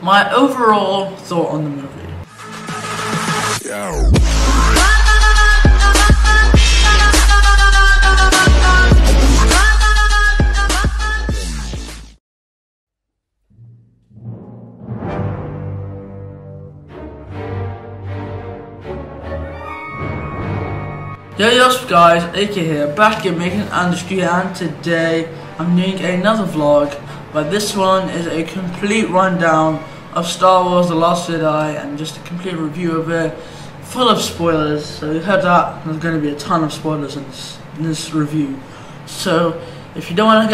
my overall thought on the movie. Yo guys, AK here, back at making industry, and today I'm doing another vlog, but this one is a complete rundown of Star Wars The Last Jedi and just a complete review of it, full of spoilers. So you heard that there's going to be a ton of spoilers in this review. So if you don't want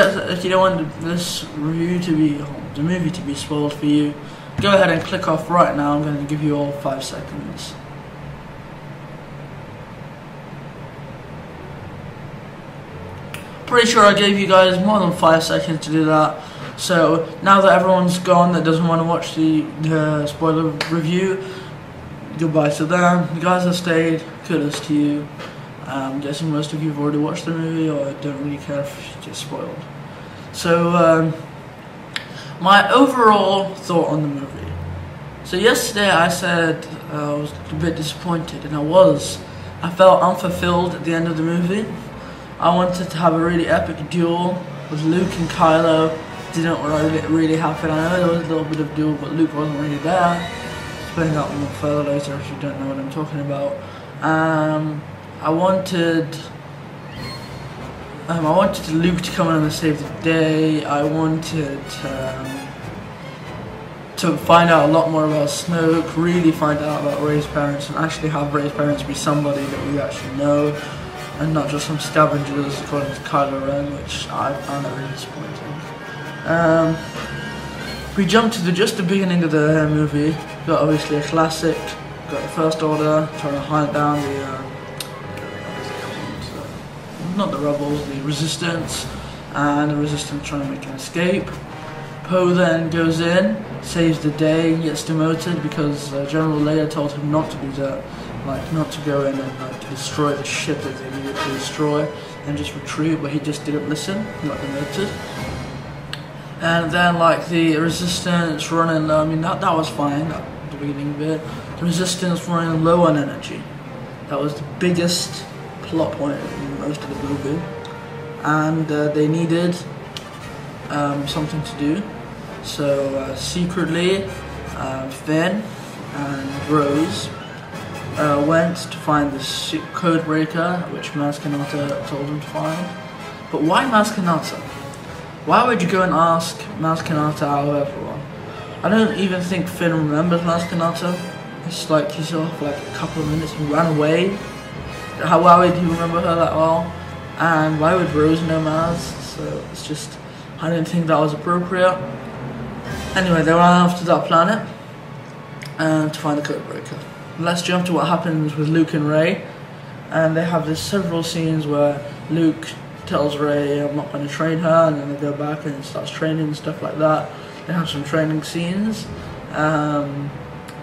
this review to be, the movie to be spoiled for you, go ahead and click off right now. I'm going to give you all 5 seconds. Pretty sure I gave you guys more than 5 seconds to do that. So now that everyone's gone that doesn't want to watch the spoiler review, goodbye to them. The guys that stayed, kudos to you. I'm guessing most of you have already watched the movie or don't really care if you get spoiled. So my overall thought on the movie. So yesterday I said I was a bit disappointed, and I felt unfulfilled at the end of the movie. I wanted to have a really epic duel with Luke and Kylo. Didn't really happen. I know there was a little bit of duel, but Luke wasn't really there. Explain that more further later if you don't know what I'm talking about. I wanted Luke to come in and save the day. I wanted to find out a lot more about Snoke, really find out about Rey's parents, and actually have Rey's parents be somebody that we actually know, and not just some scavengers according to Kylo Ren, which I found really disappointing. We jumped to just the beginning of the movie. Got obviously a classic. Got the First Order trying to hunt down not the rebels, the Resistance, and the Resistance trying to make an escape. Poe then goes in, saves the day, gets demoted because General Leia told him not to do that. Like, not to go in and destroy the ship that they needed to destroy and just retreat, but he just didn't listen. He got demoted. And then like the Resistance running low, I mean that was fine at the beginning of it. The Resistance running low on energy. That was the biggest plot point in most of the movie. And they needed something to do. So secretly, Finn and Rose went to find the code breaker, which Maz Kanata told them to find. But why Maz Kanata? Why would you go and ask Maz Kanata out of everyone? I don't even think Finn remembers Maz Kanata. It's like he saw her for like a couple of minutes and ran away. Why would he remember her that well? And why would Rose know Maz? So it's just, I didn't think that was appropriate. Anyway, they ran off to that planet to find the code breaker. Let's jump to what happens with Luke and Rey. And they have several scenes where Luke tells Rey, I'm not going to train her, and then they go back and starts training and stuff like that. They have some training scenes.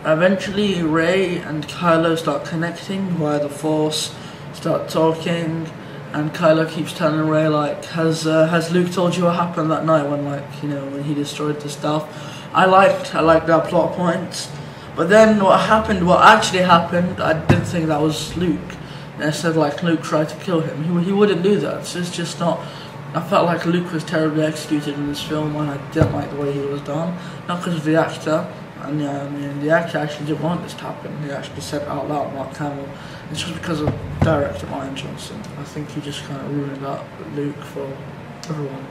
Eventually Rey and Kylo start connecting via the Force, start talking, and Kylo keeps telling Rey, like, has Luke told you what happened that night when, like, you know, when he destroyed the stuff? I liked that plot point. But then what actually happened, I didn't think that was Luke. And I said, like, Luke tried to kill him. He wouldn't do that. So it's just not. I felt like Luke was terribly executed in this film, and I didn't like the way he was done. Not because of the actor. And yeah, I mean, the actor actually didn't want this to happen. He actually said out loud, Mark Hamill. It's just because of director Ryan Johnson. I think he just kind of ruined that Luke for everyone.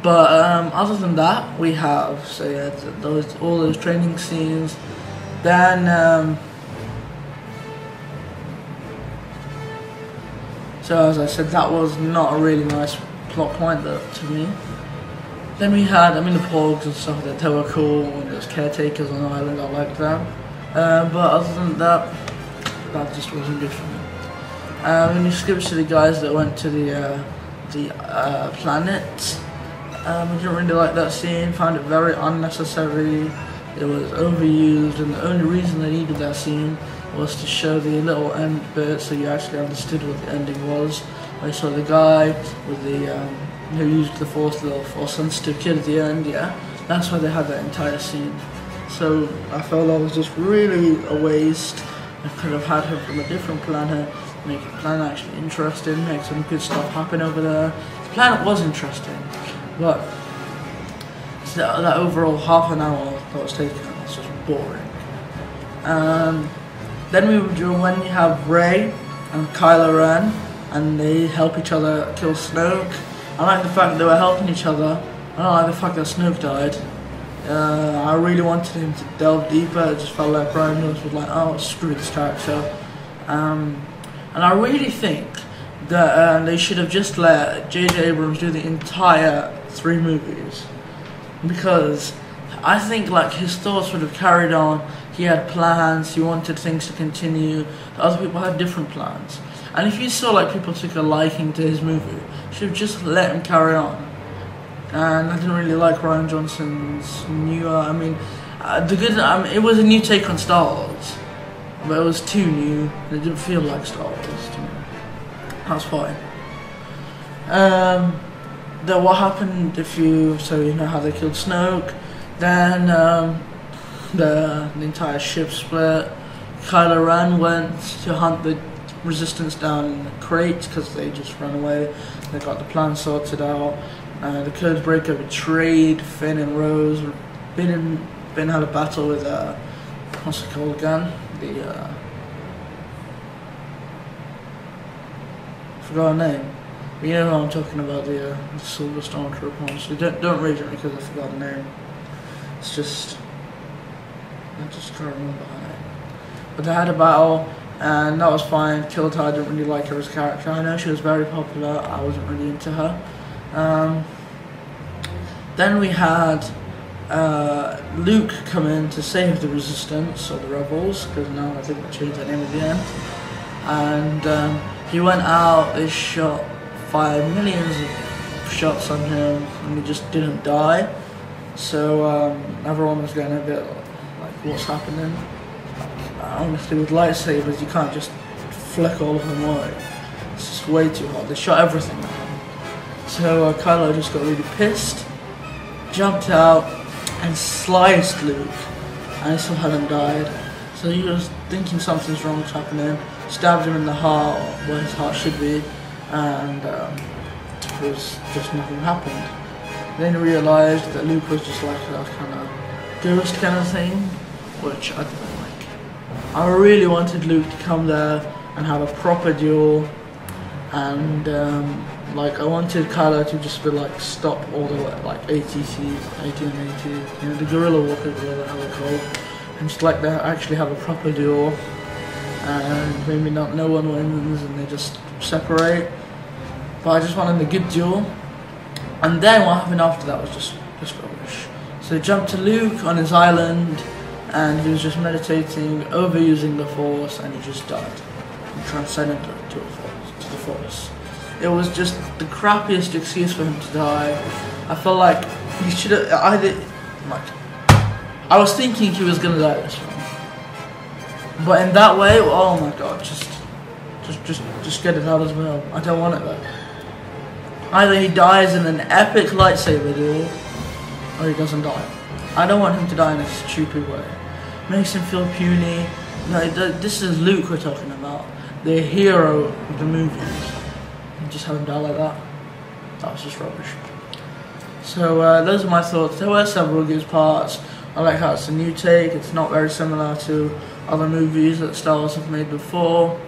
But other than that, we have, so yeah, all those training scenes. Then so as I said, that was not a really nice plot point to me. Then we had, the Porgs and stuff, they were cool, and there was caretakers on the island, I liked them. But other than that, that just wasn't good for me. When you skip to the guys that went to the planet, I didn't really like that scene, found it very unnecessary. It was overused, and the only reason they needed that scene was to show the little end bit so you actually understood what the ending was. I saw the guy with the who used the Force, the little Force sensitive kid at the end, yeah. That's why they had that entire scene. So I felt that was just really a waste. I could have had her from a different planet, make the planet actually interesting, make some good stuff happen over there. The planet was interesting, but that overall half an hour that was taken was just boring. Then when you have Rey and Kylo Ren, and they help each other kill Snoke. I like the fact that they were helping each other. I don't like the fact that Snoke died. I really wanted him to delve deeper. It just felt like Ryan Reynolds was like, oh, screw this character. And I really think that they should have just let J.J. Abrams do the entire 3 movies. Because I think like his thoughts would have carried on. He had plans, he wanted things to continue. The other people had different plans. And if you saw like people took a liking to his movie, you should have just let him carry on. And I didn't really like Rian Johnson's newer. It was a new take on Star Wars, but it was too new. It didn't feel like Star Wars to me. That's fine. Then what happened so you know how they killed Snoke. Then the entire ship split. Kylo Ren went to hunt the Resistance down in the crates because they just ran away. They got the plan sorted out. The Codebreaker betrayed Finn and Rose. Finn had a battle with what's it called again? I forgot her name. But you know what I'm talking about, the Silver Stormtrooper. So don't read it because I forgot her name. It's just I just can't remember her name. But they had a battle. And that was fine. Killed her. I didn't really like her as a character. I know she was very popular. I wasn't really into her. Then we had Luke come in to save the Resistance or the Rebels, because now I think they changed their name at the end. And he went out. They fired millions of shots on him, and he just didn't die. So everyone was getting a bit like, "What's happening?" Honestly, with lightsabers, you can't just flick all of them away. It's just way too hot. They shot everything at him. So Kylo just got really pissed, jumped out, and sliced Luke. And he still hadn't died. So he was thinking something's wrong was happening. Stabbed him in the heart, where his heart should be, and it was just nothing happened. Then he realised that Luke was just like a kind of ghost kind of thing, which I didn't like. I really wanted Luke to come there and have a proper duel, and I wanted Kylo to just be like stop all the like ATCs, AT&T, you know, the guerrilla warfare, whatever how they're called, and just like that actually have a proper duel, and maybe no one wins and they just separate. But I just wanted a good duel, and then what happened after that was just rubbish. So they jumped to Luke on his island. And he was just meditating, overusing the Force, and he just died. He transcended to the Force. It was just the crappiest excuse for him to die. I felt like he should have. I was thinking he was gonna die this one, but in that way, oh my god, just get it out as well. I don't want it though. Either he dies in an epic lightsaber duel, or he doesn't die. I don't want him to die in a stupid way. Makes him feel puny. No, this is Luke we're talking about, the hero of the movies. And just have him die like that. That was just rubbish. So those are my thoughts. There were several good parts. I like how it's a new take. It's not very similar to other movies that Star Wars have made before.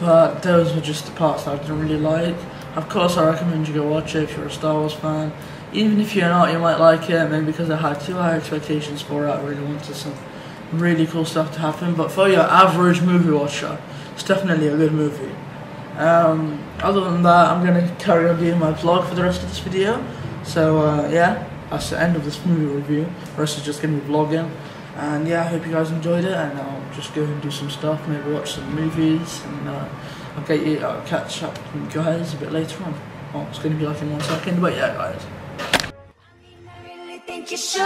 But those were just the parts that I didn't really like. Of course, I recommend you go watch it if you're a Star Wars fan. Even if you're not, you might like it, maybe because I had too high expectations for it. I really wanted some really cool stuff to happen. But for your average movie watcher, it's definitely a good movie. Other than that, I'm going to carry on doing my vlog for the rest of this video. So yeah, that's the end of this movie review. The rest is just going to be vlogging. And yeah, I hope you guys enjoyed it, and I'll just go and do some stuff, maybe watch some movies, and I'll catch up with you guys a bit later on. Well, it's going to be like in 1 second, but yeah guys. I really think you should.